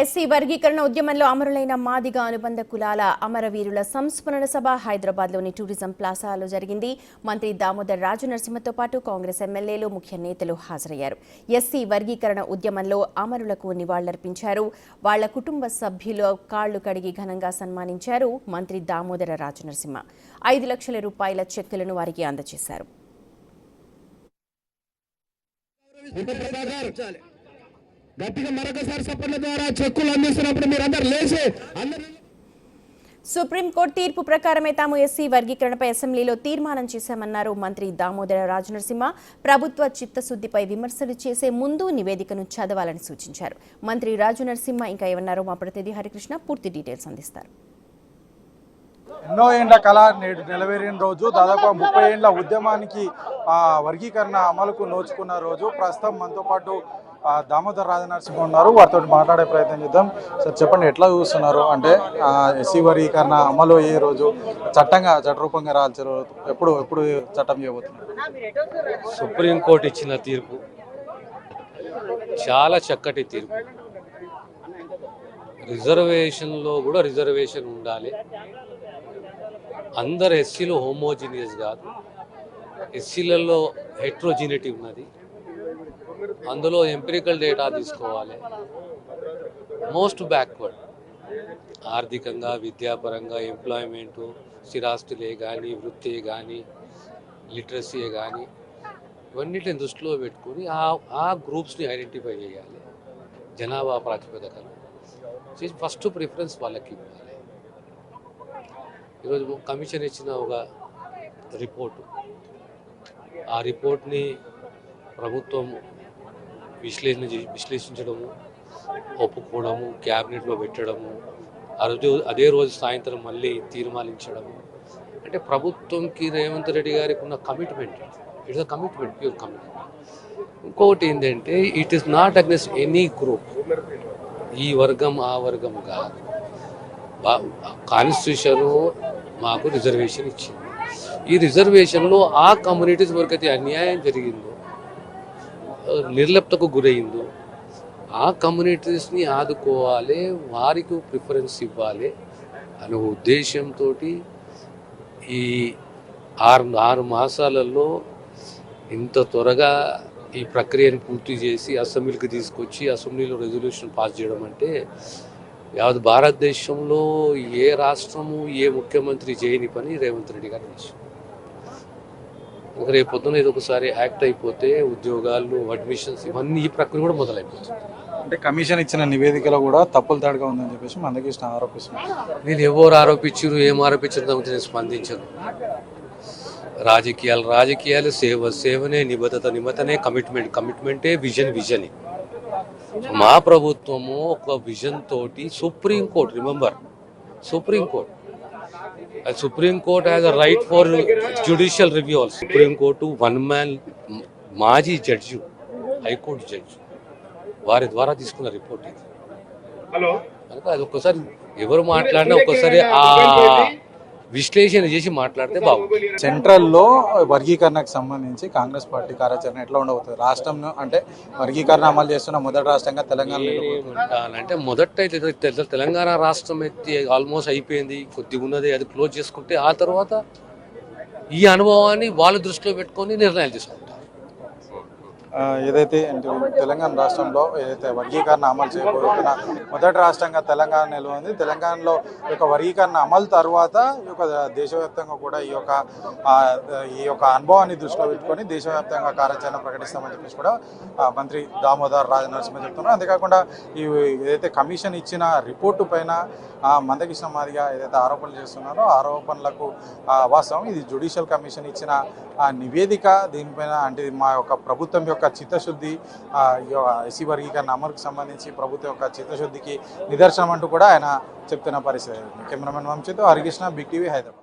SC వర్గీకరణ ఉద్యమంలో అమరులైన మాదిగ అనుబంధ కులాల అమరవీరుల సంస్మరణ సభ హైదరాబాద్లోని టూరిజం ప్లాజాలో జరిగింది. మంత్రి దామోదర్ రాజనరసింహతో పాటు కాంగ్రెస్ ఎమ్మెల్యేలు, ముఖ్య నేతలు హాజరయ్యారు. ఎస్సీ వర్గీకరణ ఉద్యమంలో అమరులకు నివాళులర్పించారు. వాళ్ల కుటుంబ సభ్యులు కాళ్లు కడిగి ఘనంగా సన్మానించారు. మంత్రి దామోదర రాజనరసింహ 5 లక్షల రూపాయల చెక్కులను వారికి అందజేశారు. గట్టిగా మరొకసారి సపోర్ట్ల ద్వారా చెక్కులు అందిస్తున్నప్పుడు మీరందరూ లేచి సుప్రీంకోర్టు తీర్పు ప్రకారమే తాము ఎస్సీ వర్గీకరణపై అసెంబ్లీలో తీర్మానం చేశామన్నారు మంత్రి దామోదర రాజనరసింహ. ప్రభుత్వ చిత్తశుద్ధిపై విమర్శలు చేసే ముందు నివేదికను చదవాలని సూచించారు. మంత్రి రాజనరసింహ ఇంకా ఏమన్నారో మా ప్రతినిధి హరికృష్ణ పూర్తి డీటెయిల్స్ అందిస్తారు. ఎన్నో ఏండ్ల కళ నేడు నెలవేరిన రోజు, దాదాపు 30 ఏండ్ల ఉద్యమానికి వర్గీకరణ అమలుకు నోచుకున్న రోజు. ప్రస్తుతం మనతో పాటు దామోదర్ రాజనరసింహ ఉన్నారు. వారితో మాట్లాడే ప్రయత్నం చేద్దాం. సార్ చెప్పండి, ఎట్లా చూస్తున్నారు? అంటే ఎస్సీ వర్గీకరణ అమలు అయ్యే రోజు, చట్టరూపంగా రాల్చే రోజు ఎప్పుడు చట్టం చేయబోతున్నారు? సుప్రీంకోర్టు ఇచ్చిన తీర్పు చాలా చక్కటి తీర్పు. రిజర్వేషన్లో కూడా రిజర్వేషన్ ఉండాలి. అందరు ఎస్సీలు హోమోజీనియస్ కాదు, ఎస్సీలలో హెట్రోజినిటీ ఉన్నది. అందులో ఎంపిరికల్ డేటా తీసుకోవాలి. మోస్ట్ బ్యాక్వర్డ్ ఆర్థికంగా, విద్యాపరంగా, ఎంప్లాయ్మెంటు, స్థిరాస్తులే కానీ, వృత్తి కానీ, లిటరసీ కానీ, ఇవన్నిటిని దృష్టిలో పెట్టుకొని ఆ గ్రూప్స్ని ఐడెంటిఫై చేయాలి. జనాభా ప్రాతిపదికన చేసి ఫస్ట్ ప్రిఫరెన్స్ వాళ్ళకి ఇవ్వాలి. ఈరోజు కమిషన్ ఇచ్చిన ఒక రిపోర్టు, ఆ రిపోర్ట్ని ప్రభుత్వం విశ్లేషించడము, ఒప్పుకోవడము, క్యాబినెట్లో పెట్టడము, అదే రోజు సాయంత్రం మళ్ళీ తీర్మానించడము. అంటే ప్రభుత్వంకి రేవంత్ రెడ్డి గారికి ఉన్న commitment, it's a commitment, pure commitment. ఇంకొకటి ఏంటంటే, it is not against any group. ఈ వర్గం ఆ వర్గం కాదు. కాన్స్టిట్యూషన్ మాకు రిజర్వేషన్ ఇచ్చింది. ఈ రిజర్వేషన్లో ఆ కమ్యూనిటీస్ వరకు అయితే అన్యాయం జరిగిందో, నిర్లిప్తకు గురైందో, ఆ కమ్యూనిటీస్ని ఆదుకోవాలి, వారికి ప్రిఫరెన్స్ ఇవ్వాలి అనే ఉద్దేశంతో ఈ 6 మాసాలలో ఇంత త్వరగా ఈ ప్రక్రియను పూర్తి చేసి అసెంబ్లీకి తీసుకొచ్చి అసెంబ్లీలో రెజల్యూషన్ పాస్ చేయడం అంటే యావత్ భారతదేశంలో ఏ రాష్ట్రము, ఏ ముఖ్యమంత్రి చేయని పని రేవంత్ రెడ్డి గారు చేశారు. రేపు పొద్దున ఇది ఒకసారి యాక్ట్ అయిపోతే ఉద్యోగాలు, అడ్మిషన్స్, ఇవన్నీ ఈ ప్రక్రియ కూడా మొదలైపోతుంది. అంటే కమిషన్ ఇచ్చిన నివేదికలో కూడా తప్పులు తడగా ఉందని చెప్పేసి మందకృష్ణ ఆరోపిస్తున్నారు. నేను ఎవరు ఆరోపించారు, ఏం ఆరోపించారు దానికి నేను స్పందించను. రాజకీయాలు సేవనే నిబద్ధతే కమిట్మెంటే విజనే. మా ప్రభుత్వము ఒక విజన్ తోటి supreme court, remember supreme court has a right for judicial review also. Supreme court 1 man మాజీ జడ్జి, హైకోర్టు జడ్జి, వారి ద్వారా తీసుకున్న రిపోర్ట్ ఇది. అది ఒక్కసారి ఎవరు మాట్లాడినా ఒక్కసారి ఆ విశ్లేషణ చేసి మాట్లాడితే బాగుంటుంది. సెంట్రల్లో వర్గీకరణకు సంబంధించి కాంగ్రెస్ పార్టీ కార్యాచరణ ఎట్లా ఉండబోతుంది? రాష్ట్రం అంటే వర్గీకరణ అమలు చేస్తున్న మొదటి రాష్ట్రంగా తెలంగాణ అంటే మొదట తెలంగాణ రాష్ట్రం అయితే ఆల్మోస్ట్ అయిపోయింది, కొద్దిగా ఉన్నది, అది క్లోజ్ చేసుకుంటే ఆ తర్వాత ఈ అనుభవాన్ని వాళ్ళు దృష్టిలో పెట్టుకొని నిర్ణయాలు తీసుకుంటారు. ఏదైతే తెలంగాణ రాష్ట్రంలో ఏదైతే వర్గీకరణ అమలు చేయబోతున్న మొదటి రాష్ట్రంగా తెలంగాణ నిలవఉంది. తెలంగాణలో ఈ యొక్క వర్గీకరణ అమలు తర్వాత ఈ యొక్క దేశవ్యాప్తంగా కూడా ఈ యొక్క అనుభవాన్ని దృష్టిలో పెట్టుకొని దేశవ్యాప్తంగా కార్యాచరణ ప్రకటిస్తామని చెప్పేసి కూడా మంత్రి దామోదర్ రాజనరసింహ చెప్తున్నారు. అంతేకాకుండా ఈ ఏదైతే కమిషన్ ఇచ్చిన రిపోర్టు పైన మందకృష్ణ మాదిగ ఏదైతే ఆరోపణలు చేస్తున్నారో ఆరోపణలకు వాస్తవం ఇది జ్యుడిషియల్ కమిషన్ ఇచ్చిన నివేదిక. దీనిపైన అంటే మా యొక్క ప్రభుత్వం యొక్క చిత్తశుద్ధి, ఎస్సీ వర్గీకరణ అమలుకు సంబంధించి ప్రభుత్వం యొక్క చిత్తశుద్ధికి నిదర్శనం అంటూ కూడా ఆయన చెప్తున్న పరిస్థితి. కెమెరామెన్ వంశీతో హరికృష్ణ, బిగ్ టీవీ, హైదరాబాద్.